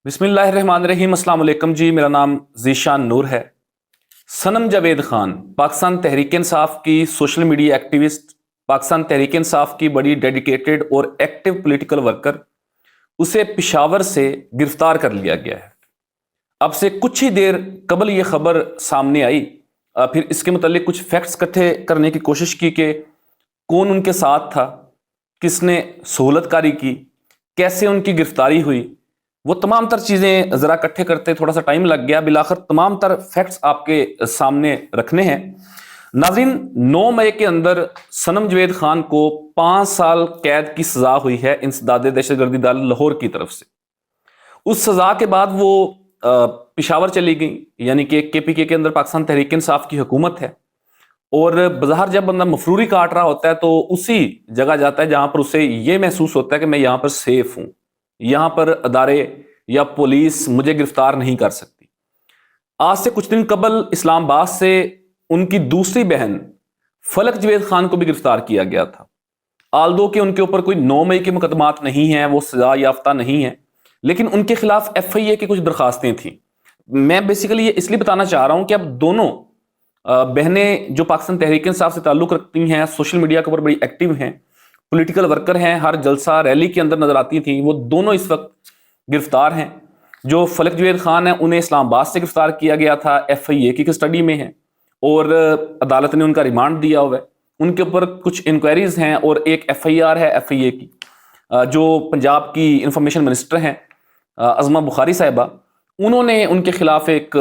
बिस्मिल्लाहिर्रहमानिर्रहीम। अस्सलाम वालेकुम जी, मेरा नाम ज़ीशान नूर है। सनम जावेद खान पाकिस्तान तहरीक इंसाफ की social media activist, Pakistan Tehreek Insaf की बड़ी डेडिकेटेड और एक्टिव पॉलिटिकल वर्कर, उसे पेशावर से गिरफ्तार कर लिया गया है। अब से कुछ ही देर कबल ये खबर सामने आई। फिर इसके मुतालिक कुछ फैक्ट्स इकट्ठे करने की कोशिश की कि कौन उनके साथ था, किसने सहूलतकारी की, कैसे उनकी गिरफ्तारी हुई। वो तमाम तर चीज़ें ज़रा इकट्ठे करते थोड़ा सा टाइम लग गया। बिलाखिर तमाम तर फैक्ट्स आपके सामने रखने हैं। नाज़रीन, 9 मई के अंदर सनम जावेद खान को 5 साल कैद की सज़ा हुई है इंसदाद दहशतगर्दी दल लाहौर की तरफ से। उस सज़ा के बाद वो पेशावर चली गई, यानी कि KPK के अंदर पाकिस्तान तहरीक इंसाफ की हुकूमत है। और बाहर जब बंदा मफरूरी काट रहा होता है तो उसी जगह जाता है जहां पर उसे ये महसूस होता है कि मैं यहां पर सेफ हूं, यहां पर अदारे या पुलिस मुझे गिरफ्तार नहीं कर सकती। आज से कुछ दिन कबल इस्लामाबाद से उनकी दूसरी बहन फलक जावेद खान को भी गिरफ्तार किया गया था। आल्दो के उनके ऊपर कोई 9 मई के मुकदमात नहीं हैं, वो सजा याफ्ता नहीं है, लेकिन उनके खिलाफ FIA की कुछ दरखास्तें थी। मैं बेसिकली ये इसलिए बताना चाह रहा हूं कि अब दोनों बहनें जो पाकिस्तान तहरीक इंसाफ से ताल्लुक रखती हैं, सोशल मीडिया के ऊपर बड़ी एक्टिव हैं, पॉलिटिकल वर्कर हैं, हर जलसा रैली के अंदर नजर आती थी, वो दोनों इस वक्त गिरफ्तार हैं। जो फलक जावेद खान है उन्हें इस्लामाबाद से गिरफ्तार किया गया था, FIA की कस्टडी में है और अदालत ने उनका रिमांड दिया हुआ है। उनके ऊपर कुछ इंक्वायरीज हैं और एक FIR है FIA की। जो पंजाब की इंफॉर्मेशन मिनिस्टर हैं अज़मा बुखारी साहिबा, उन्होंने उनके खिलाफ एक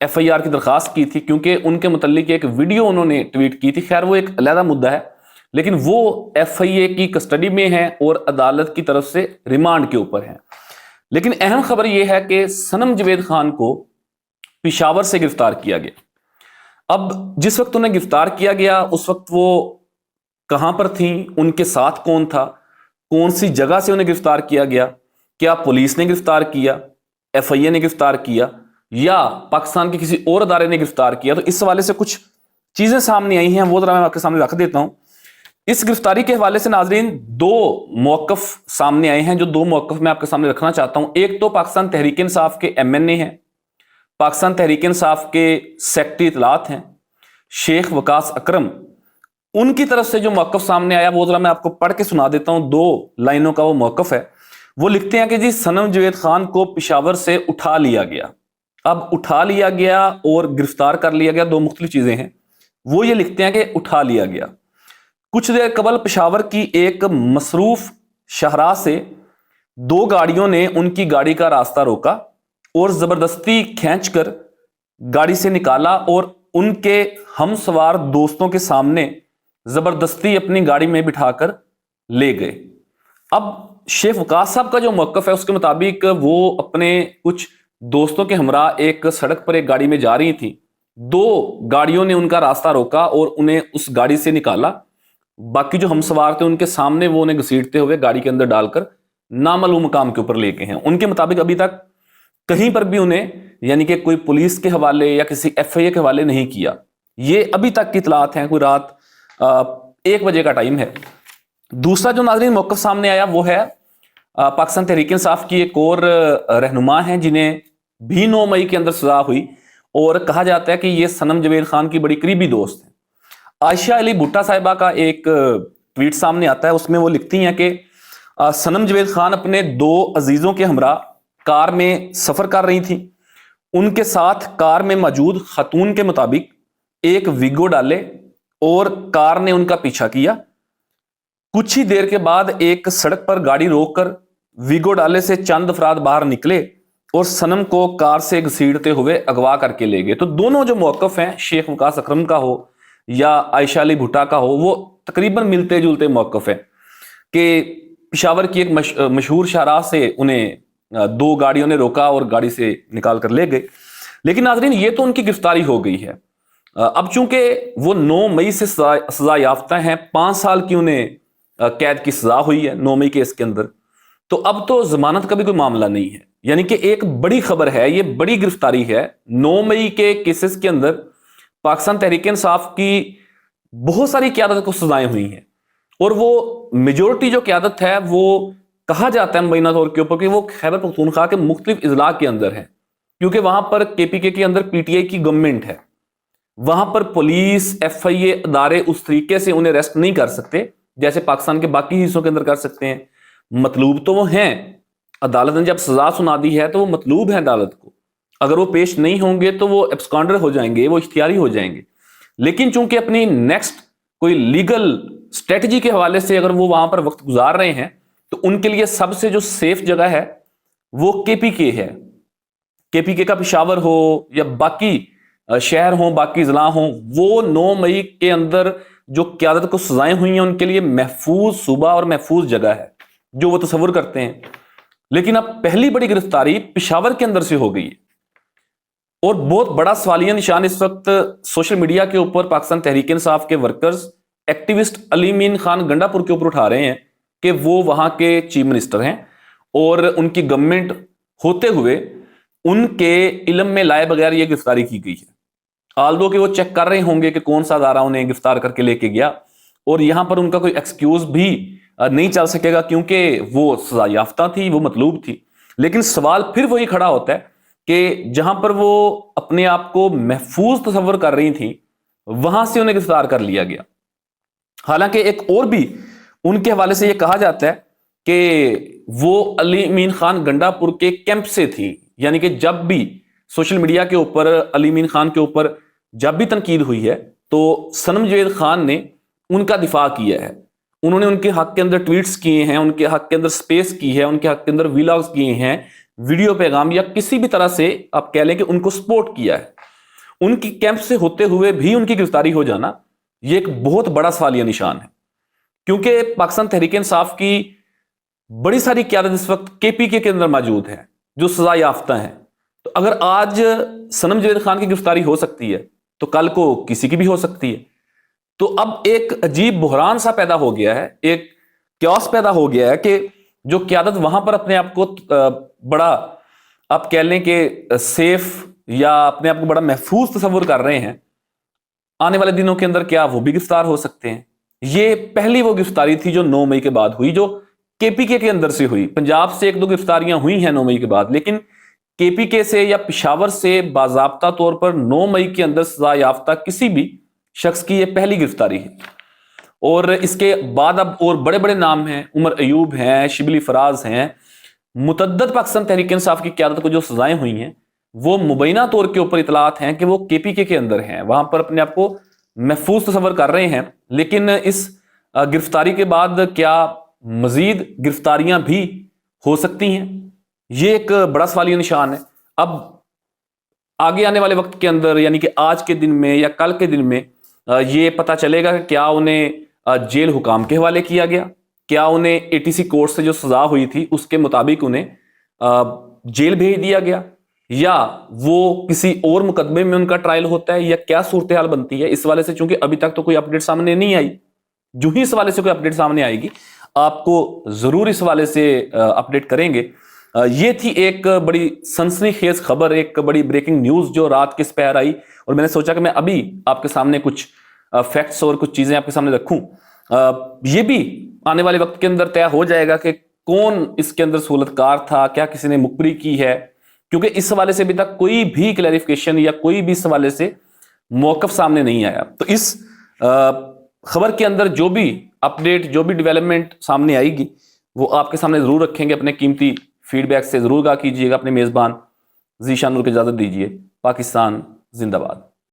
FIR की दरखास्त की थी, क्योंकि उनके मुतल्लिक एक वीडियो उन्होंने ट्वीट की थी। खैर वो एक अलहदा मुद्दा है, लेकिन वो FIA की कस्टडी में है और अदालत की तरफ से रिमांड के ऊपर है। लेकिन अहम खबर यह है कि सनम जावेद खान को पेशावर से गिरफ्तार किया गया। अब जिस वक्त उन्हें गिरफ्तार किया गया उस वक्त वो कहां पर थी, उनके साथ कौन था, कौन सी जगह से उन्हें गिरफ्तार किया गया, क्या पुलिस ने गिरफ्तार किया, FIA ने गिरफ्तार किया या पाकिस्तान के किसी और अदारे ने गिरफ्तार किया, तो इस हवाले से कुछ चीजें सामने आई हैं, वो जरा मैं आपके सामने रख देता हूं। इस गिरफ्तारी के हवाले से नाजरीन 2 मौकफ सामने आए हैं, जो 2 मौकफ मैं आपके सामने रखना चाहता हूं। एक तो पाकिस्तान तहरीक इंसाफ के MNA हैं, पाकिस्तान तहरीक इंसाफ के सेक्रेटरी इतलात हैं शेख वकास अकरम, उनकी तरफ से जो मौकफ सामने आया वो जरा मैं आपको पढ़ के सुना देता हूं। 2 लाइनों का वो मौकफ है। वो लिखते हैं कि जी सनम जावेद खान को पेशावर से उठा लिया गया। अब उठा लिया गया और गिरफ्तार कर लिया गया 2 मुख्तलिफ चीजें हैं। वो ये लिखते हैं कि उठा लिया गया। कुछ देर कबल पेशावर की एक मसरूफ शाहराह से 2 गाड़ियों ने उनकी गाड़ी का रास्ता रोका और जबरदस्ती खींचकर गाड़ी से निकाला और उनके हमसवार दोस्तों के सामने जबरदस्ती अपनी गाड़ी में बिठाकर ले गए। अब शेख वकास साहब का जो मौकफ है उसके मुताबिक वो अपने कुछ दोस्तों के हमरा एक सड़क पर एक गाड़ी में जा रही थी। 2 गाड़ियों ने उनका रास्ता रोका और उन्हें उस गाड़ी से निकाला। बाकी जो हमसवार थे उनके सामने वो उन्हें घसीटते हुए गाड़ी के अंदर डालकर नामालूम मकाम के ऊपर लेके हैं। उनके मुताबिक अभी तक कहीं पर भी उन्हें, यानी कि कोई पुलिस के हवाले या किसी FIA के हवाले नहीं किया। ये अभी तक की इतलात हैं, कोई रात 1 बजे का टाइम है। दूसरा जो नाज़रीन मौक़िफ़ सामने आया वो है पाकिस्तान तहरीक इंसाफ की एक और रहनुमा हैं जिन्हें भी 9 मई के अंदर सजा हुई और कहा जाता है कि ये सनम जावेद खान की बड़ी करीबी दोस्त है। आयशा अली भुट्टा साहिबा का एक ट्वीट सामने आता है, उसमें वो लिखती हैं कि सनम जावेद खान अपने 2 अजीजों के हमरा कार में सफर कर रही थी। उनके साथ कार में मौजूद खातून के मुताबिक एक विगो डाले और कार ने उनका पीछा किया। कुछ ही देर के बाद एक सड़क पर गाड़ी रोककर विगो डाले से चंद अफराद बाहर निकले और सनम को कार से घसीटते हुए अगवा करके ले गए। तो दोनों जो मौकफ हैं, शेख वकास अकरम का हो या आयशा अली भुट्टा का हो, वो तकरीबन मिलते जुलते मौकफ है कि पेशावर की एक मशहूर शाहराह से उन्हें 2 गाड़ियों ने रोका और गाड़ी से निकाल कर ले गए। लेकिन नाज़रीन ये तो उनकी गिरफ्तारी हो गई है। अब चूंकि वो 9 मई से सजा याफ्ता हैं, 5 साल की उन्हें कैद की सजा हुई है 9 मई केस के अंदर, तो अब तो जमानत का भी कोई मामला नहीं है। यानी कि एक बड़ी खबर है, ये बड़ी गिरफ्तारी है। 9 मई के केसेस के अंदर पाकिस्तान तहरीक इंसाफ की बहुत सारी क़यादत को सजाएं हुई हैं और वो मेजोरिटी जो क़यादत है वो کہا جاتا ہے مبینہ طور کے اوپر کہ وہ خیبر پختونخوا کے مختلف اضلاع کے اندر ہیں، کیونکہ وہاں پر کے پی کے اندر پی ٹی آئی کی گورنمنٹ ہے، وہاں پر پولیس ایف آئی اے ادارے اس طریقے سے انہیں ریسٹ نہیں کر سکتے جیسے پاکستان کے باقی حصوں کے اندر کر سکتے ہیں۔ مطلوب تو وہ ہیں، عدالت نے جب سزا سنا دی ہے تو وہ مطلوب ہیں عدالت کو، اگر وہ پیش نہیں ہوں گے تو وہ ایبسکانڈر ہو جائیں گے، وہ اختیاری ہو جائیں گے۔ لیکن چونکہ اپنی نیکسٹ کوئی لیگل اسٹریٹجی کے حوالے سے اگر وہ وہاں پر وقت گزار رہے ہیں تو ان کے لیے سب سے جو سیف جگہ ہے وہ کے پی کے ہے۔ کے پی کے کا پشاور ہو یا باقی شہر ہوں، باقی اضلاع ہوں، وہ 9 مئی کے اندر جو قیادت کو سزائیں ہوئی ہیں ان کے لیے محفوظ صوبہ اور محفوظ جگہ ہے جو وہ تصور کرتے ہیں۔ لیکن اب پہلی بڑی گرفتاری پشاور کے اندر سے ہو گئی ہے، اور بہت بڑا سوالیہ نشان اس وقت سوشل میڈیا کے اوپر پاکستان تحریک انصاف کے ورکرز، ایکٹیوسٹ علی مین خان گنڈا پور کے اوپر اٹھا رہے ہیں کہ وہ وہاں کے چیف منسٹر ہیں اور ان کی گورنمنٹ ہوتے ہوئے ان کے علم میں لائے بغیر یہ گرفتاری کی گئی ہے، آلدو کہ وہ چیک کر رہے ہوں گے کہ کون سا ادارہ انہیں گرفتار کر کے لے کے گیا، اور یہاں پر ان کا کوئی ایکسکیوز بھی نہیں چل سکے گا کیونکہ وہ سزا یافتہ تھی، وہ مطلوب تھی۔ لیکن سوال پھر وہی کھڑا ہوتا ہے کہ جہاں پر وہ اپنے آپ کو محفوظ تصور کر رہی تھیں وہاں سے انہیں گرفتار کر لیا گیا۔ حالانکہ ایک اور بھی ان کے حوالے سے یہ کہا جاتا ہے کہ وہ علی مین خان گنڈا پور کے کیمپ سے تھی، یعنی کہ جب بھی سوشل میڈیا کے اوپر علی مین خان کے اوپر جب بھی تنقید ہوئی ہے تو صنم جاوید خان نے ان کا دفاع کیا ہے، انہوں نے ان کے حق کے اندر ٹویٹس کیے ہیں، ان کے حق کے اندر سپیس کی ہے، ان کے حق کے اندر ویلاگز کیے ہیں، ویڈیو پیغام یا کسی بھی طرح سے آپ کہہ لیں کہ ان کو سپورٹ کیا ہے۔ ان کی کیمپ سے ہوتے ہوئے بھی ان کی گرفتاری ہو جانا یہ ایک بہت بڑا سوالیہ نشان ہے، کیونکہ پاکستان تحریک انصاف کی بڑی ساری قیادت اس وقت کے پی کے اندر موجود ہے جو سزا یافتہ ہیں۔ تو اگر آج صنم جاوید خان کی گرفتاری ہو سکتی ہے تو کل کو کسی کی بھی ہو سکتی ہے۔ تو اب ایک عجیب بحران سا پیدا ہو گیا ہے، ایک کیوس پیدا ہو گیا ہے کہ جو قیادت وہاں پر اپنے آپ کو بڑا آپ کہہ لیں کہ سیف یا اپنے آپ کو بڑا محفوظ تصور کر رہے ہیں، آنے والے دنوں کے اندر کیا وہ بھی گرفتار ہو سکتے ہیں۔ یہ پہلی وہ گرفتاری تھی جو 9 مئی کے بعد ہوئی، جو کے پی کے اندر سے ہوئی۔ پنجاب سے 1-2 گرفتاریاں ہوئی ہیں 9 مئی کے بعد، لیکن کے پی کے سے یا پشاور سے باضابطہ طور پر 9 مئی کے اندر سزا یافتہ کسی بھی شخص کی یہ پہلی گرفتاری ہے۔ اور اس کے بعد اب اور بڑے بڑے نام ہیں، عمر ایوب ہیں، شبلی فراز ہیں، متعدد پاکستان تحریک انصاف کی قیادت کو جو سزائیں ہوئی ہیں وہ مبینہ طور کے اوپر اطلاعات ہیں کہ وہ کے پی کے اندر ہیں، وہاں پر اپنے آپ کو محفوظ تصور کر رہے ہیں۔ لیکن اس گرفتاری کے بعد کیا مزید گرفتاریاں بھی ہو سکتی ہیں؟ یہ ایک بڑا سوالیہ نشان ہے۔ اب آگے آنے والے وقت کے اندر یعنی کہ آج کے دن میں یا کل کے دن میں یہ پتہ چلے گا کہ کیا انہیں جیل حکام کے حوالے کیا گیا، کیا انہیں اے ٹی سی کورٹ سے جو سزا ہوئی تھی اس کے مطابق انہیں جیل بھیج دیا گیا، یا وہ کسی اور مقدمے میں ان کا ٹرائل ہوتا ہے، یا کیا صورتحال بنتی ہے۔ اس والے سے چونکہ ابھی تک تو کوئی اپڈیٹ سامنے نہیں آئی، جو ہی اس والے سے کوئی اپڈیٹ سامنے آئے گی آپ کو ضرور اس والے سے اپڈیٹ کریں گے۔ یہ تھی ایک بڑی سنسنی خیز خبر، ایک بڑی بریکنگ نیوز جو رات کے سپہر آئی، اور میں نے سوچا کہ میں ابھی آپ کے سامنے کچھ فیکٹس اور کچھ چیزیں آپ کے سامنے رکھوں۔ یہ بھی آنے والے وقت کے اندر طے ہو جائے گا کہ کون اس کے اندر سہولت کار تھا، کیا کسی نے مخبری کی ہے، کیونکہ اس حوالے سے ابھی تک کوئی بھی کلیریفیکیشن یا کوئی بھی اس حوالے سے موقف سامنے نہیں آیا۔ تو اس خبر کے اندر جو بھی اپڈیٹ، جو بھی ڈیولپمنٹ سامنے آئے گی وہ آپ کے سامنے ضرور رکھیں گے۔ اپنے قیمتی فیڈ بیک سے ضرور آگاہ کیجیے گا۔ اپنے میزبان ذیشان نور کو اجازت دیجیے۔ پاکستان زندہ باد۔